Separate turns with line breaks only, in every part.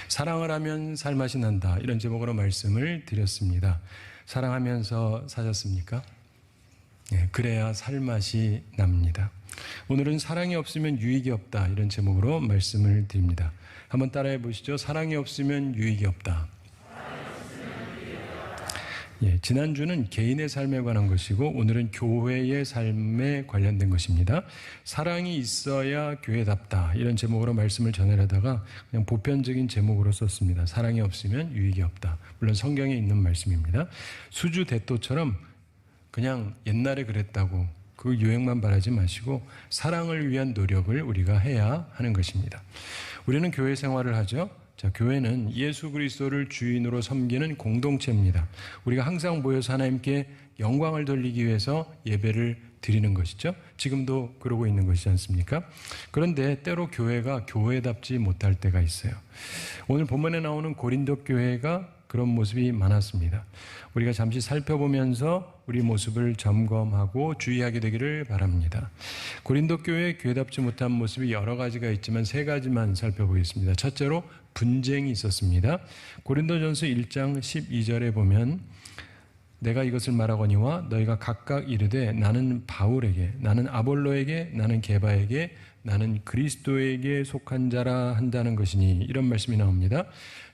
사랑을 하면 살맛이 난다, 이런 제목으로 말씀을 드렸습니다. 사랑하면서 사셨습니까? 네, 그래야 살맛이 납니다. 오늘은 사랑이 없으면 유익이 없다, 이런 제목으로 말씀을 드립니다. 한번 따라해 보시죠. 사랑이 없으면 유익이 없다. 예, 지난주는 개인의 삶에 관한 것이고 오늘은 교회의 삶에 관련된 것입니다. 사랑이 있어야 교회답다, 이런 제목으로 말씀을 전하려다가 그냥 보편적인 제목으로 썼습니다. 사랑이 없으면 유익이 없다. 물론 성경에 있는 말씀입니다. 수주 대토처럼 그냥 옛날에 그랬다고 그 유행만 바라지 마시고 사랑을 위한 노력을 우리가 해야 하는 것입니다. 우리는 교회 생활을 하죠. 자, 교회는 예수 그리스도를 주인으로 섬기는 공동체입니다. 우리가 항상 모여서 하나님께 영광을 돌리기 위해서 예배를 드리는 것이죠. 지금도 그러고 있는 것이지 않습니까? 그런데 때로 교회가 교회답지 못할 때가 있어요. 오늘 본문에 나오는 고린도 교회가 그런 모습이 많았습니다. 우리가 잠시 살펴보면서 우리 모습을 점검하고 주의하게 되기를 바랍니다. 고린도 교회의 교회답지 못한 모습이 여러 가지가 있지만 세 가지만 살펴보겠습니다. 첫째로 분쟁이 있었습니다. 고린도전서 1장 12절에 보면 내가 이것을 말하거니와 너희가 각각 이르되 나는 바울에게, 나는 아볼로에게, 나는 게바에게, 나는 그리스도에게 속한 자라 한다는 것이니, 이런 말씀이 나옵니다.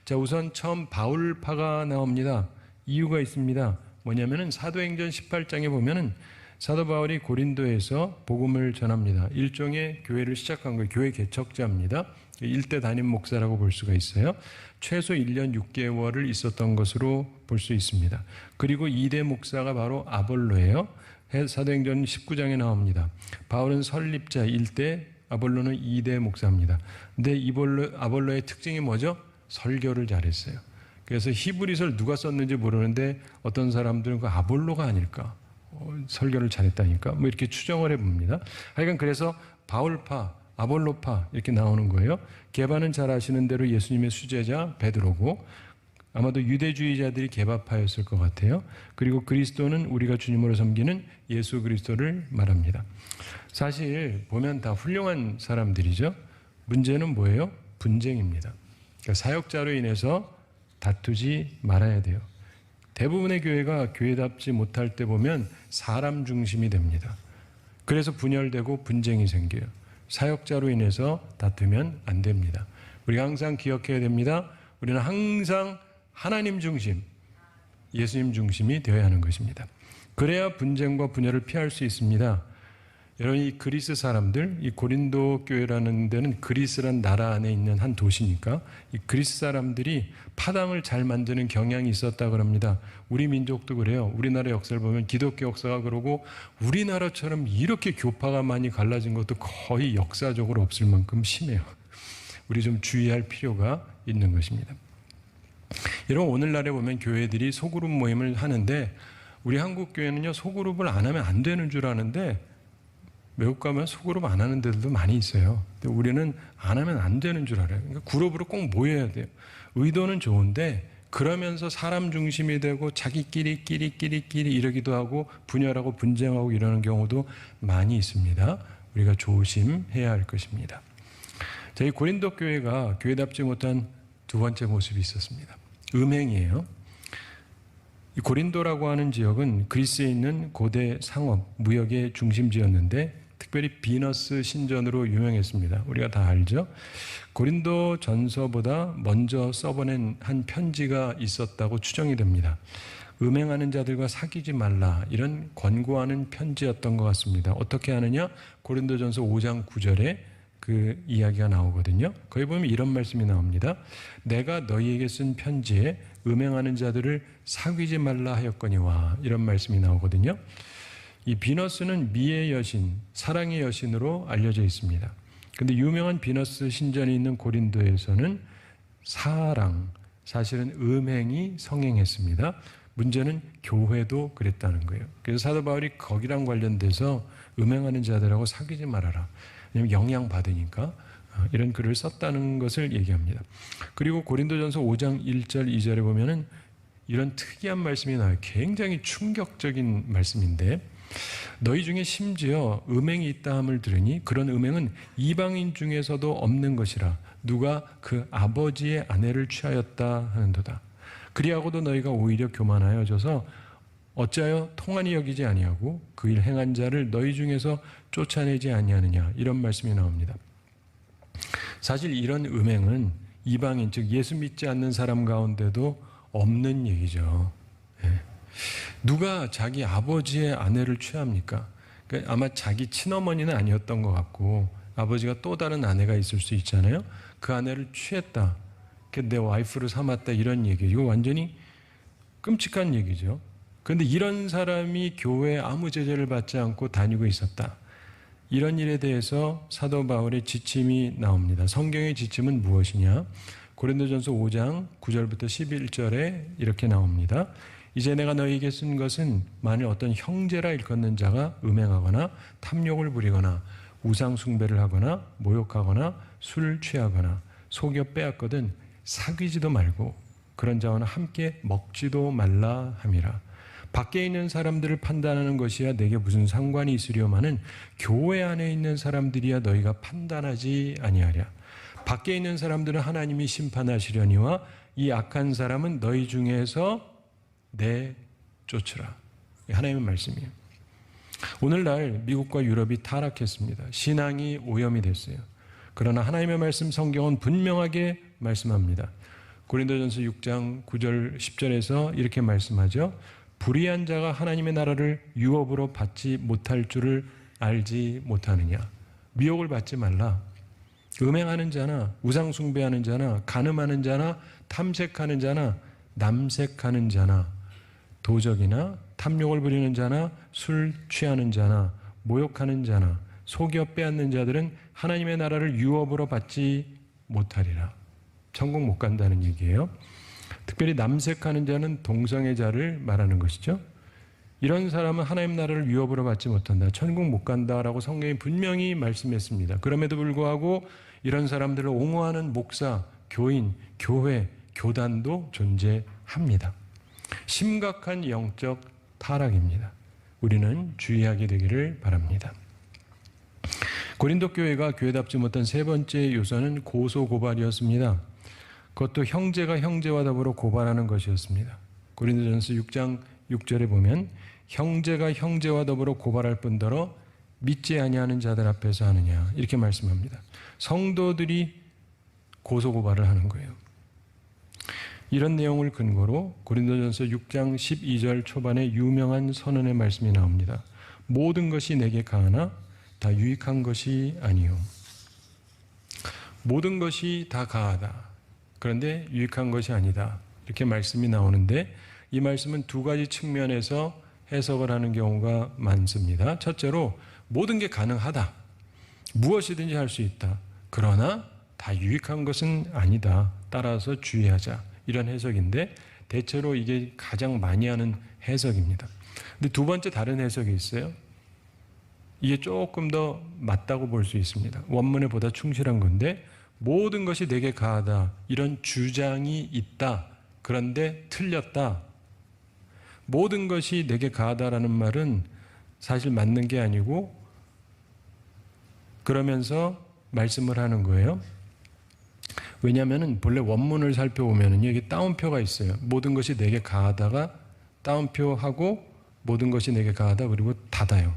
자, 우선 처음 바울파가 나옵니다. 이유가 있습니다. 뭐냐면은 사도행전 18장에 보면은 사도 바울이 고린도에서 복음을 전합니다. 일종의 교회를 시작한 거예요. 교회 개척자입니다. 일대 담임 목사라고 볼 수가 있어요. 최소 1년 6개월을 있었던 것으로 볼 수 있습니다. 그리고 2대 목사가 바로 아볼로예요. 사도행전 19장에 나옵니다. 바울은 설립자 1대, 아볼로는 2대 목사입니다. 근데 아볼로의 특징이 뭐죠? 설교를 잘했어요. 그래서 히브리서를 누가 썼는지 모르는데 어떤 사람들은 그 아볼로가 아닐까, 설교를 잘했다니까, 뭐 이렇게 추정을 해봅니다. 하여간 그래서 바울파, 아볼로파 이렇게 나오는 거예요. 게바는 잘 아시는 대로 예수님의 수제자 베드로고, 아마도 유대주의자들이 게바파였을 것 같아요. 그리고 그리스도는 우리가 주님으로 섬기는 예수 그리스도를 말합니다. 사실 보면 다 훌륭한 사람들이죠. 문제는 뭐예요? 분쟁입니다. 그러니까 사역자로 인해서 다투지 말아야 돼요. 대부분의 교회가 교회답지 못할 때 보면 사람 중심이 됩니다. 그래서 분열되고 분쟁이 생겨요. 사역자로 인해서 다투면 안 됩니다. 우리가 항상 기억해야 됩니다. 우리는 항상 하나님 중심, 예수님 중심이 되어야 하는 것입니다. 그래야 분쟁과 분열을 피할 수 있습니다. 여러분, 이 그리스 사람들, 이 고린도 교회라는 데는 그리스란 나라 안에 있는 한 도시니까 이 그리스 사람들이 파당을 잘 만드는 경향이 있었다 그럽니다. 우리 민족도 그래요. 우리나라 역사를 보면 기독교 역사가 그러고 우리나라처럼 이렇게 교파가 많이 갈라진 것도 거의 역사적으로 없을 만큼 심해요. 우리 좀 주의할 필요가 있는 것입니다. 여러분, 오늘날에 보면 교회들이 소그룹 모임을 하는데 우리 한국 교회는요, 소그룹을 안 하면 안 되는 줄 아는데 외국 가면 소그룹 안 하는 데들도 많이 있어요. 근데 우리는 안 하면 안 되는 줄 알아요. 그러니까 그룹으로 꼭 모여야 돼요. 의도는 좋은데 그러면서 사람 중심이 되고 자기끼리 이러기도 하고 분열하고 분쟁하고 이러는 경우도 많이 있습니다. 우리가 조심해야 할 것입니다. 저희 고린도 교회가 교회답지 못한 두 번째 모습이 있었습니다. 음행이에요. 이 고린도라고 하는 지역은 그리스에 있는 고대 상업, 무역의 중심지였는데 특별히 비너스 신전으로 유명했습니다. 우리가 다 알죠? 고린도 전서보다 먼저 써보낸 한 편지가 있었다고 추정이 됩니다. 음행하는 자들과 사귀지 말라, 이런 권고하는 편지였던 것 같습니다. 어떻게 하느냐? 고린도전서 5장 9절에 그 이야기가 나오거든요. 거기 보면 이런 말씀이 나옵니다. 내가 너희에게 쓴 편지에 음행하는 자들을 사귀지 말라 하였거니와, 이런 말씀이 나오거든요. 이 비너스는 미의 여신, 사랑의 여신으로 알려져 있습니다. 근데 유명한 비너스 신전이 있는 고린도에서는 사랑, 사실은 음행이 성행했습니다. 문제는 교회도 그랬다는 거예요. 그래서 사도 바울이 거기랑 관련돼서 음행하는 자들하고 사귀지 말아라. 왜냐하면 영향받으니까 이런 글을 썼다는 것을 얘기합니다. 그리고 고린도전서 5장 1절 2절에 보면은 이런 특이한 말씀이 나와요. 굉장히 충격적인 말씀인데 너희 중에 심지어 음행이 있다 함을 들으니 그런 음행은 이방인 중에서도 없는 것이라 누가 그 아버지의 아내를 취하였다 하는도다. 그리하고도 너희가 오히려 교만하여져서 어찌하여 통한이 여기지 아니하고 그 일 행한 자를 너희 중에서 쫓아내지 아니하느냐, 이런 말씀이 나옵니다. 사실 이런 음행은 이방인, 즉 예수 믿지 않는 사람 가운데도 없는 얘기죠. 누가 자기 아버지의 아내를 취합니까? 그러니까 아마 자기 친어머니는 아니었던 것 같고 아버지가 또 다른 아내가 있을 수 있잖아요. 그 아내를 취했다, 내 와이프를 삼았다, 이런 얘기. 이거 완전히 끔찍한 얘기죠. 그런데 이런 사람이 교회에 아무 제재를 받지 않고 다니고 있었다. 이런 일에 대해서 사도 바울의 지침이 나옵니다. 성경의 지침은 무엇이냐? 고린도전서 5장 9절부터 11절에 이렇게 나옵니다. 이제 내가 너희에게 쓴 것은 만일 어떤 형제라 일컫는 자가 음행하거나 탐욕을 부리거나 우상 숭배를 하거나 모욕하거나 술 취하거나 속여 빼앗거든 사귀지도 말고 그런 자와는 함께 먹지도 말라 함이라. 밖에 있는 사람들을 판단하는 것이야 내게 무슨 상관이 있으려마는 교회 안에 있는 사람들이야 너희가 판단하지 아니하랴. 밖에 있는 사람들은 하나님이 심판하시려니와 이 악한 사람은 너희 중에서 내쫓으라. 하나님의 말씀이에요. 오늘날 미국과 유럽이 타락했습니다. 신앙이 오염이 됐어요. 그러나 하나님의 말씀 성경은 분명하게 말씀합니다. 고린도전서 6장 9절 10절에서 이렇게 말씀하죠. 불의한 자가 하나님의 나라를 유업으로 받지 못할 줄을 알지 못하느냐. 미혹을 받지 말라. 음행하는 자나 우상 숭배하는 자나 간음하는 자나 탐색하는 자나 남색하는 자나 도적이나 탐욕을 부리는 자나 술 취하는 자나 모욕하는 자나 속여 빼앗는 자들은 하나님의 나라를 유업으로 받지 못하리라. 천국 못 간다는 얘기예요. 특별히 남색하는 자는 동성애자를 말하는 것이죠. 이런 사람은 하나님 나라를 유업으로 받지 못한다. 천국 못 간다라고 성경이 분명히 말씀했습니다. 그럼에도 불구하고 이런 사람들을 옹호하는 목사, 교인, 교회, 교단도 존재합니다. 심각한 영적 타락입니다. 우리는 주의하게 되기를 바랍니다. 고린도 교회가 교회답지 못한 세 번째 요소는 고소고발이었습니다. 그것도 형제가 형제와 더불어 고발하는 것이었습니다. 고린도전서 6장 6절에 보면 형제가 형제와 더불어 고발할 뿐더러 믿지 아니하는 자들 앞에서 하느냐, 이렇게 말씀합니다. 성도들이 고소고발을 하는 거예요. 이런 내용을 근거로 고린도전서 6장 12절 초반에 유명한 선언의 말씀이 나옵니다. 모든 것이 내게 가하나 다 유익한 것이 아니요. 모든 것이 다 가하다. 그런데 유익한 것이 아니다. 이렇게 말씀이 나오는데 이 말씀은 두 가지 측면에서 해석을 하는 경우가 많습니다. 첫째로 모든 게 가능하다. 무엇이든지 할 수 있다. 그러나 다 유익한 것은 아니다. 따라서 주의하자. 이런 해석인데 대체로 이게 가장 많이 하는 해석입니다. 근데 두 번째 다른 해석이 있어요. 이게 조금 더 맞다고 볼 수 있습니다. 원문에 보다 충실한 건데 모든 것이 내게 가하다. 이런 주장이 있다. 그런데 틀렸다. 모든 것이 내게 가하다라는 말은 사실 맞는 게 아니고 그러면서 말씀을 하는 거예요. 왜냐하면 본래 원문을 살펴보면 여기 따옴표가 있어요. 모든 것이 내게 가하다가 따옴표하고 모든 것이 내게 가하다 그리고 닫아요.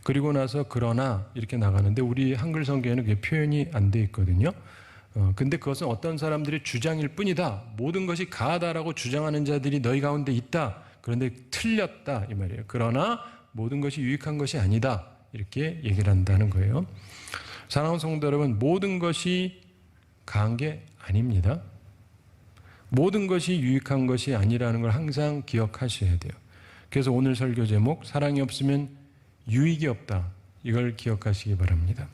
그리고 나서 그러나 이렇게 나가는데 우리 한글 성경에는 그게 표현이 안 돼 있거든요. 근데 그것은 어떤 사람들의 주장일 뿐이다. 모든 것이 가하다라고 주장하는 자들이 너희 가운데 있다. 그런데 틀렸다 이 말이에요. 그러나 모든 것이 유익한 것이 아니다. 이렇게 얘기를 한다는 거예요. 사랑하는 성도 여러분, 모든 것이 가한 게 아닙니다. 모든 것이 유익한 것이 아니라는 걸 항상 기억하셔야 돼요. 그래서 오늘 설교 제목 사랑이 없으면 유익이 없다. 이걸 기억하시기 바랍니다.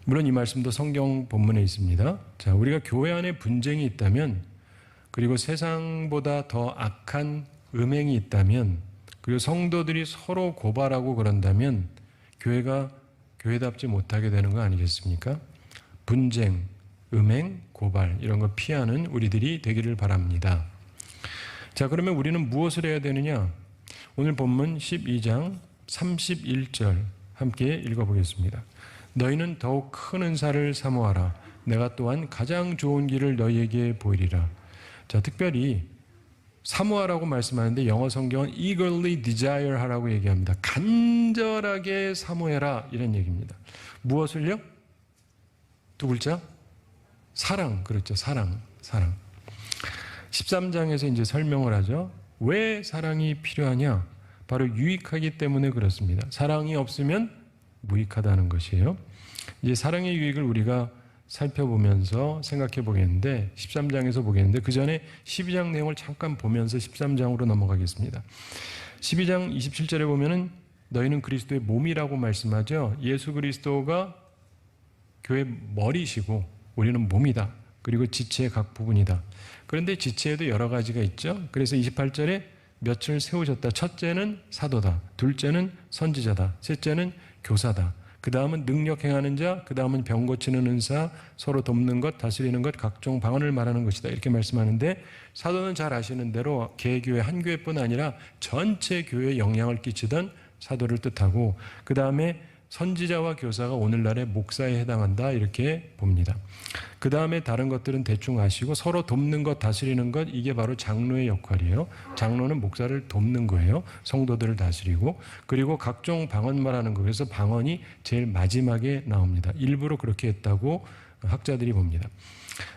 물론 이 말씀도 성경 본문에 있습니다. 자, 우리가 교회 안에 분쟁이 있다면 그리고 세상보다 더 악한 음행이 있다면 그리고 성도들이 서로 고발하고 그런다면 교회가 교회답지 못하게 되는 거 아니겠습니까? 분쟁, 음행, 고발 이런 거 피하는 우리들이 되기를 바랍니다. 자, 그러면 우리는 무엇을 해야 되느냐? 오늘 본문 12장 31절 함께 읽어보겠습니다. 너희는 더욱 큰 은사를 사모하라. 내가 또한 가장 좋은 길을 너희에게 보이리라. 자, 특별히 사모하라고 말씀하는데 영어 성경은 eagerly desire 하라고 얘기합니다. 간절하게 사모해라 이런 얘기입니다. 무엇을요? 두 글자? 사랑. 그렇죠. 사랑. 13장에서 이제 설명을 하죠. 왜 사랑이 필요하냐? 바로 유익하기 때문에 그렇습니다. 사랑이 없으면 무익하다는 것이에요. 이제 사랑의 유익을 우리가 살펴보면서 생각해 보겠는데 13장에서 보겠는데 그 전에 12장 내용을 잠깐 보면서 13장으로 넘어가겠습니다. 12장 27절에 보면은 너희는 그리스도의 몸이라고 말씀하죠. 예수 그리스도가 교회 머리시고 우리는 몸이다. 그리고 지체의 각 부분이다. 그런데 지체에도 여러 가지가 있죠. 그래서 28절에 몇을 세우셨다. 첫째는 사도다. 둘째는 선지자다. 셋째는 교사다. 그 다음은 능력 행하는 자, 그 다음은 병 고치는 은사, 서로 돕는 것, 다스리는 것, 각종 방언을 말하는 것이다. 이렇게 말씀하는데 사도는 잘 아시는 대로 개교회 한 교회뿐 아니라 전체 교회에 영향을 끼치던 사도를 뜻하고 그 다음에 선지자와 교사가 오늘날의 목사에 해당한다 이렇게 봅니다. 그 다음에 다른 것들은 대충 아시고 서로 돕는 것, 다스리는 것 이게 바로 장로의 역할이에요. 장로는 목사를 돕는 거예요. 성도들을 다스리고 그리고 각종 방언 말하는 거. 그래서 방언이 제일 마지막에 나옵니다. 일부러 그렇게 했다고 학자들이 봅니다.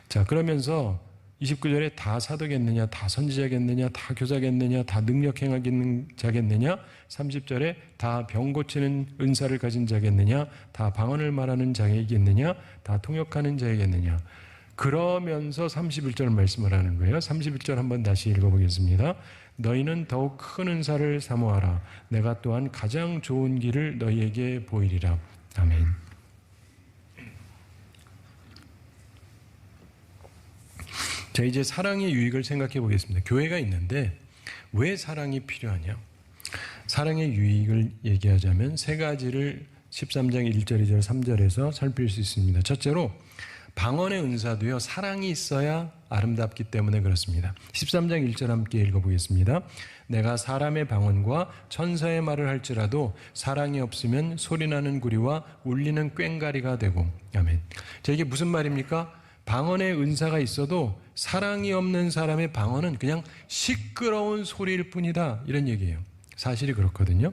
자, 그러면서 29절에 다 사도겠느냐, 다 선지자겠느냐, 다 교사겠느냐, 다 능력 행하는 자겠느냐, 30절에 다 병 고치는 은사를 가진 자겠느냐, 다 방언을 말하는 자이겠느냐, 다 통역하는 자이겠느냐. 그러면서 31절 말씀을 하는 거예요. 31절 한번 다시 읽어보겠습니다. 너희는 더욱 큰 은사를 사모하라. 내가 또한 가장 좋은 길을 너희에게 보이리라. 아멘. 자, 이제 사랑의 유익을 생각해 보겠습니다. 교회가 있는데 왜 사랑이 필요하냐? 사랑의 유익을 얘기하자면 세 가지를 13장 1절, 2절, 3절에서 살필 수 있습니다. 첫째로 방언의 은사도요, 사랑이 있어야 아름답기 때문에 그렇습니다. 13장 1절 함께 읽어보겠습니다. 내가 사람의 방언과 천사의 말을 할지라도 사랑이 없으면 소리나는 구리와 울리는 꽹가리가 되고. 아멘. 자, 이게 무슨 말입니까? 방언의 은사가 있어도 사랑이 없는 사람의 방언은 그냥 시끄러운 소리일 뿐이다 이런 얘기예요. 사실이 그렇거든요.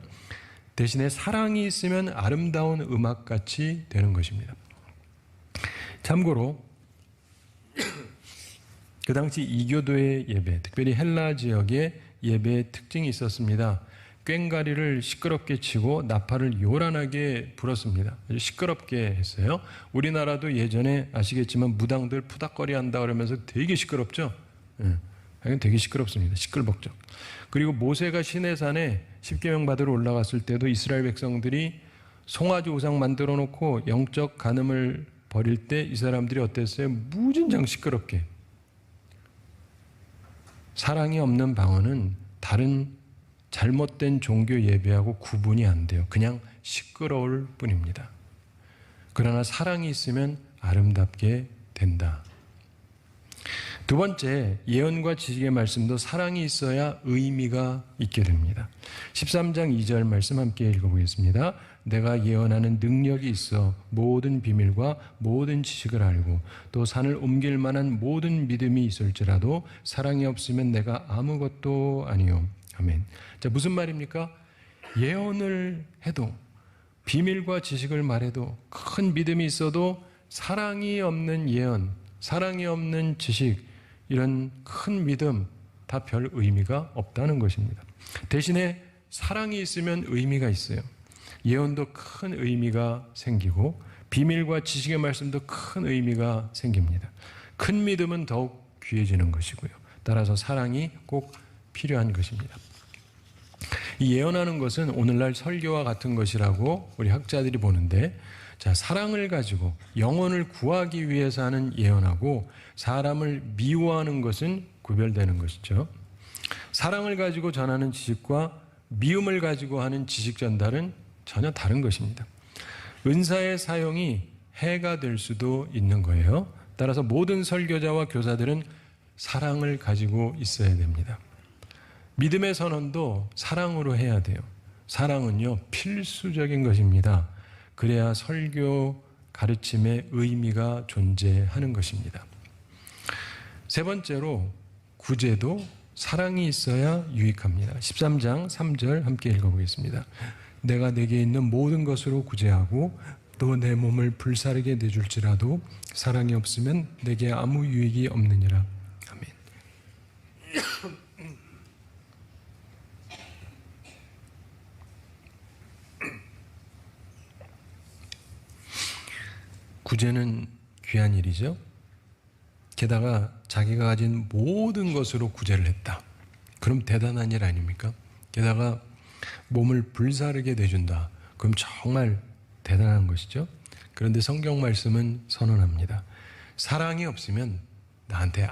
대신에 사랑이 있으면 아름다운 음악같이 되는 것입니다. 참고로 그 당시 이교도의 예배, 특별히 헬라 지역의 예배의 특징이 있었습니다. 꽹가리를 시끄럽게 치고 나팔을 요란하게 불었습니다. 아주 시끄럽게 했어요. 우리나라도 예전에 아시겠지만 무당들 푸닥거리 한다 그러면서 되게 시끄럽죠. 되게 시끄럽습니다. 시끌벅적. 그리고 모세가 시내산에 십계명 받으러 올라갔을 때도 이스라엘 백성들이 송아지 우상 만들어 놓고 영적 간음을 벌일 때 이 사람들이 어땠어요? 무진장 시끄럽게. 사랑이 없는 방언은 다른 잘못된 종교 예배하고 구분이 안 돼요. 그냥 시끄러울 뿐입니다. 그러나 사랑이 있으면 아름답게 된다. 두 번째, 예언과 지식의 말씀도 사랑이 있어야 의미가 있게 됩니다. 13장 2절 말씀 함께 읽어보겠습니다. 내가 예언하는 능력이 있어 모든 비밀과 모든 지식을 알고 또 산을 옮길 만한 모든 믿음이 있을지라도 사랑이 없으면 내가 아무것도 아니요. 아멘. 자, 무슨 말입니까? 예언을 해도 비밀과 지식을 말해도 큰 믿음이 있어도 사랑이 없는 예언, 사랑이 없는 지식, 이런 큰 믿음 다 별 의미가 없다는 것입니다. 대신에 사랑이 있으면 의미가 있어요. 예언도 큰 의미가 생기고 비밀과 지식의 말씀도 큰 의미가 생깁니다. 큰 믿음은 더욱 귀해지는 것이고요. 따라서 사랑이 꼭 필요한 것입니다. 이 예언하는 것은 오늘날 설교와 같은 것이라고 우리 학자들이 보는데, 자, 사랑을 가지고 영혼을 구하기 위해서 하는 예언하고 사람을 미워하는 것은 구별되는 것이죠. 사랑을 가지고 전하는 지식과 미움을 가지고 하는 지식 전달은 전혀 다른 것입니다. 은사의 사용이 해가 될 수도 있는 거예요. 따라서 모든 설교자와 교사들은 사랑을 가지고 있어야 됩니다. 믿음의 선언도 사랑으로 해야 돼요. 사랑은요, 필수적인 것입니다. 그래야 설교 가르침의 의미가 존재하는 것입니다. 세 번째로 구제도 사랑이 있어야 유익합니다. 13장 3절 함께 읽어보겠습니다. 내가 내게 있는 모든 것으로 구제하고 또 내 몸을 불사르게 내줄지라도 사랑이 없으면 내게 아무 유익이 없느니라. 아멘. 구제는 귀한 일이죠. 게다가 자기가 가진 모든 것으로 구제를 했다. 그럼 대단한 일 아닙니까? 게다가 몸을 불사르게 내준다. 그럼 정말 대단한 것이죠. 그런데 성경 말씀은 선언합니다. 사랑이 없으면 나한테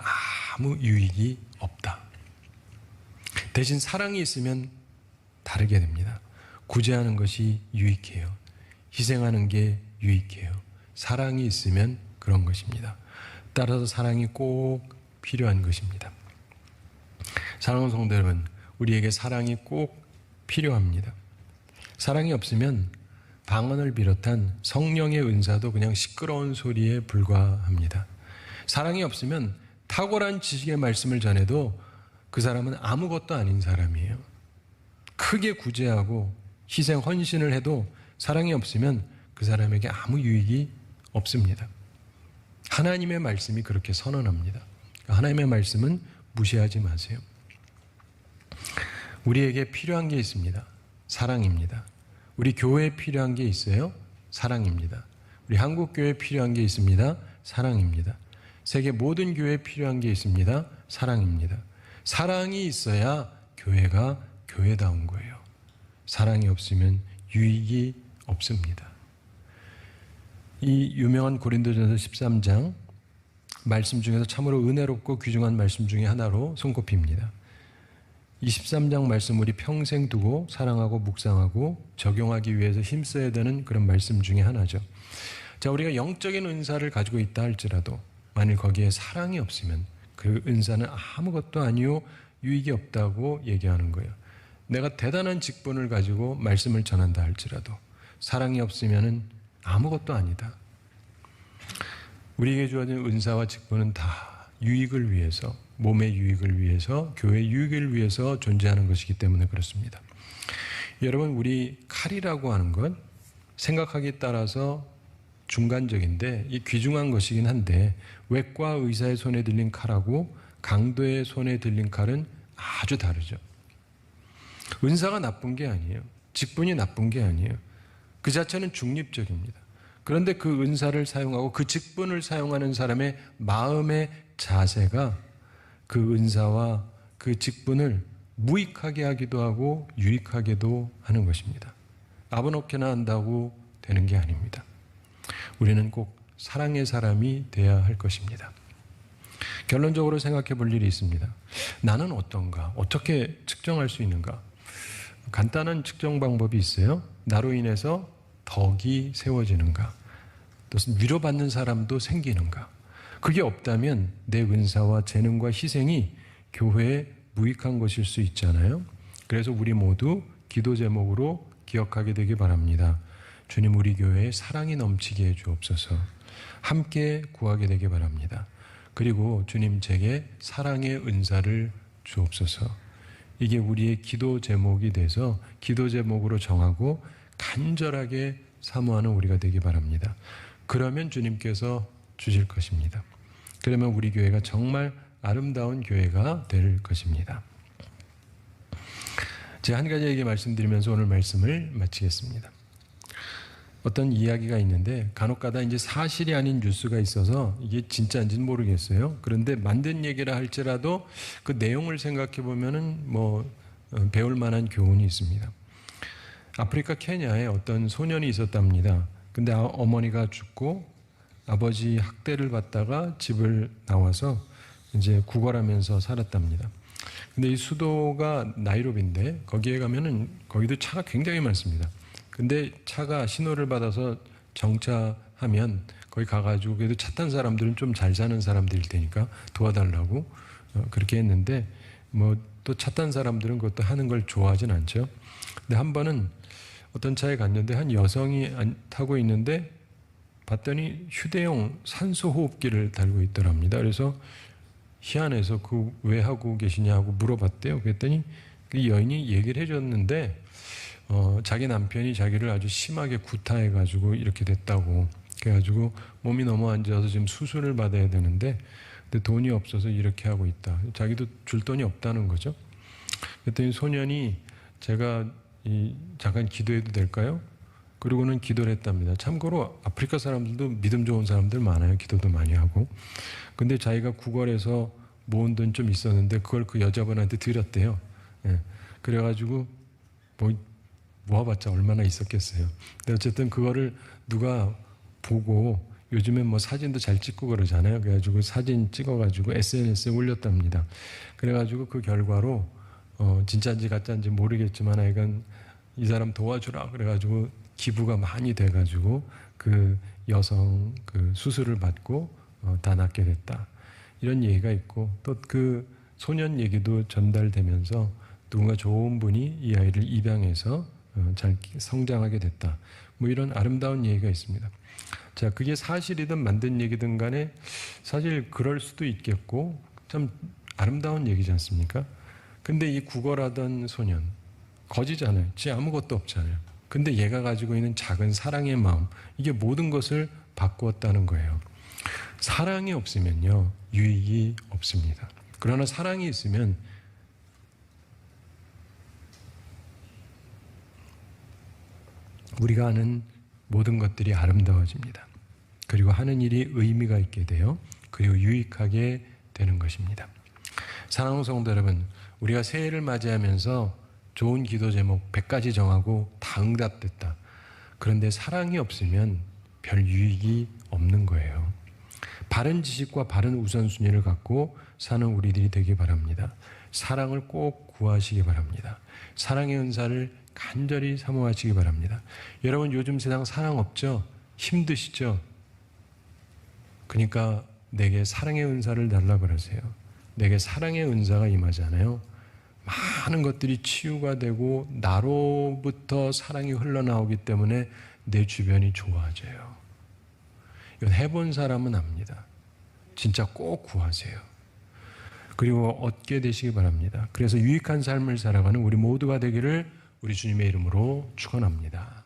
아무 유익이 없다. 대신 사랑이 있으면 다르게 됩니다. 구제하는 것이 유익해요. 희생하는 게 유익해요. 사랑이 있으면 그런 것입니다. 따라서 사랑이 꼭 필요한 것입니다. 사랑하는 성도 여러분, 우리에게 사랑이 꼭 필요합니다. 사랑이 없으면 방언을 비롯한 성령의 은사도 그냥 시끄러운 소리에 불과합니다. 사랑이 없으면 탁월한 지식의 말씀을 전해도 그 사람은 아무것도 아닌 사람이에요. 크게 구제하고 희생, 헌신을 해도 사랑이 없으면 그 사람에게 아무 유익이 없습니다. 하나님의 말씀이 그렇게 선언합니다. 하나님의 말씀은 무시하지 마세요. 우리에게 필요한 게 있습니다. 사랑입니다. 우리 교회에 필요한 게 있어요. 사랑입니다. 우리 한국교회에 필요한 게 있습니다. 사랑입니다. 세계 모든 교회에 필요한 게 있습니다. 사랑입니다. 사랑이 있어야 교회가 교회다운 거예요. 사랑이 없으면 유익이 없습니다. 이 유명한 고린도전서 13장 말씀 중에서 참으로 은혜롭고 귀중한 말씀 중에 하나로 손꼽힙니다. 23장 말씀 우리 평생 두고 사랑하고 묵상하고 적용하기 위해서 힘써야 되는 그런 말씀 중에 하나죠. 자, 우리가 영적인 은사를 가지고 있다 할지라도 만일 거기에 사랑이 없으면 그 은사는 아무것도 아니요 유익이 없다고 얘기하는 거예요. 내가 대단한 직분을 가지고 말씀을 전한다 할지라도 사랑이 없으면 아무것도 아니다. 우리에게 주어진 은사와 직분은 다 유익을 위해서, 몸의 유익을 위해서, 교회의 유익을 위해서 존재하는 것이기 때문에 그렇습니다. 여러분, 우리 칼이라고 하는 건 생각하기에 따라서 중간적인데 이 귀중한 것이긴 한데 외과 의사의 손에 들린 칼하고 강도의 손에 들린 칼은 아주 다르죠. 은사가 나쁜 게 아니에요. 직분이 나쁜 게 아니에요. 그 자체는 중립적입니다. 그런데 그 은사를 사용하고 그 직분을 사용하는 사람의 마음의 자세가 그 은사와 그 직분을 무익하게 하기도 하고 유익하게도 하는 것입니다. 아무렇게나 한다고 되는 게 아닙니다. 우리는 꼭 사랑의 사람이 되어야 할 것입니다. 결론적으로 생각해 볼 일이 있습니다. 나는 어떤가? 어떻게 측정할 수 있는가? 간단한 측정 방법이 있어요. 나로 인해서 덕이 세워지는가? 또 위로받는 사람도 생기는가? 그게 없다면 내 은사와 재능과 희생이 교회에 무익한 것일 수 있잖아요. 그래서 우리 모두 기도 제목으로 기억하게 되기 바랍니다. 주님, 우리 교회에 사랑이 넘치게 해 주옵소서. 함께 구하게 되기 바랍니다. 그리고 주님, 제게 사랑의 은사를 주옵소서. 이게 우리의 기도 제목이 돼서 기도 제목으로 정하고 간절하게 사모하는 우리가 되기 바랍니다. 그러면 주님께서 주실 것입니다. 그러면 우리 교회가 정말 아름다운 교회가 될 것입니다. 제가 한 가지 얘기 말씀드리면서 오늘 말씀을 마치겠습니다. 어떤 이야기가 있는데 간혹가다 이제 사실이 아닌 뉴스가 있어서 이게 진짜인지는 모르겠어요. 그런데 만든 얘기라 할지라도 그 내용을 생각해 보면은 배울 만한 교훈이 있습니다. 아프리카 케냐에 어떤 소년이 있었답니다. 근데 어머니가 죽고 아버지 학대를 받다가 집을 나와서 이제 구걸하면서 살았답니다. 근데 이 수도가 나이로비인데 거기에 가면은 거기도 차가 굉장히 많습니다. 근데 차가 신호를 받아서 정차하면 거기 가가지고 그래도 차 탄 사람들은 좀 잘 사는 사람들일 테니까 도와달라고 그렇게 했는데 또 찻단 사람들은 그것도 하는 걸 좋아하진 않죠. 근데 한 번은 어떤 차에 갔는데 한 여성이 타고 있는데 봤더니 휴대용 산소호흡기를 달고 있더랍니다. 그래서 희한해서 그 왜 하고 계시냐고 물어봤대요. 그랬더니 그 여인이 얘기를 해줬는데 자기 남편이 자기를 아주 심하게 구타해가지고 이렇게 됐다고. 그래가지고 몸이 너무 안 좋아서 지금 수술을 받아야 되는데 근데 돈이 없어서 이렇게 하고 있다. 자기도 줄 돈이 없다는 거죠. 그랬더니 소년이 제가 잠깐 기도해도 될까요? 그러고는 기도를 했답니다. 참고로 아프리카 사람들도 믿음 좋은 사람들 많아요. 기도도 많이 하고. 근데 자기가 구걸해서 모은 돈 좀 있었는데 그걸 그 여자분한테 드렸대요. 예. 그래가지고 모아봤자 얼마나 있었겠어요. 근데 어쨌든 그거를 누가 보고 요즘엔 뭐 사진도 잘 찍고 그러잖아요. 그래가지고 사진 찍어가지고 SNS에 올렸답니다. 그래가지고 그 결과로 진짜인지 가짜인지 모르겠지만 하여간 이 사람 도와주라 그래가지고 기부가 많이 돼가지고 그 여성 그 수술을 받고 다 낫게 됐다. 이런 얘기가 있고 또 그 소년 얘기도 전달되면서 누군가 좋은 분이 이 아이를 입양해서 잘 성장하게 됐다. 뭐 이런 아름다운 얘기가 있습니다. 자, 그게 사실이든 만든 얘기든 간에 사실 그럴 수도 있겠고 참 아름다운 얘기지 않습니까? 근데 이 구걸하던 소년 거지잖아요. 지 아무것도 없잖아요. 근데 얘가 가지고 있는 작은 사랑의 마음, 이게 모든 것을 바꾸었다는 거예요. 사랑이 없으면요, 유익이 없습니다. 그러나 사랑이 있으면 우리가 하는 모든 것들이 아름다워집니다. 그리고 하는 일이 의미가 있게 돼요. 그리고 유익하게 되는 것입니다. 사랑하는 성도 여러분, 우리가 새해를 맞이하면서 좋은 기도 제목 100가지 정하고 다 응답됐다. 그런데 사랑이 없으면 별 유익이 없는 거예요. 바른 지식과 바른 우선순위를 갖고 사는 우리들이 되기 바랍니다. 사랑을 꼭 구하시기 바랍니다. 사랑의 은사를 간절히 사모하시기 바랍니다. 여러분 요즘 세상 사랑 없죠? 힘드시죠? 그러니까 내게 사랑의 은사를 달라 그러세요. 내게 사랑의 은사가 임하잖아요. 많은 것들이 치유가 되고 나로부터 사랑이 흘러나오기 때문에 내 주변이 좋아져요. 이건 해본 사람은 압니다. 진짜 꼭 구하세요. 그리고 얻게 되시기 바랍니다. 그래서 유익한 삶을 살아가는 우리 모두가 되기를 우리 주님의 이름으로 축원합니다.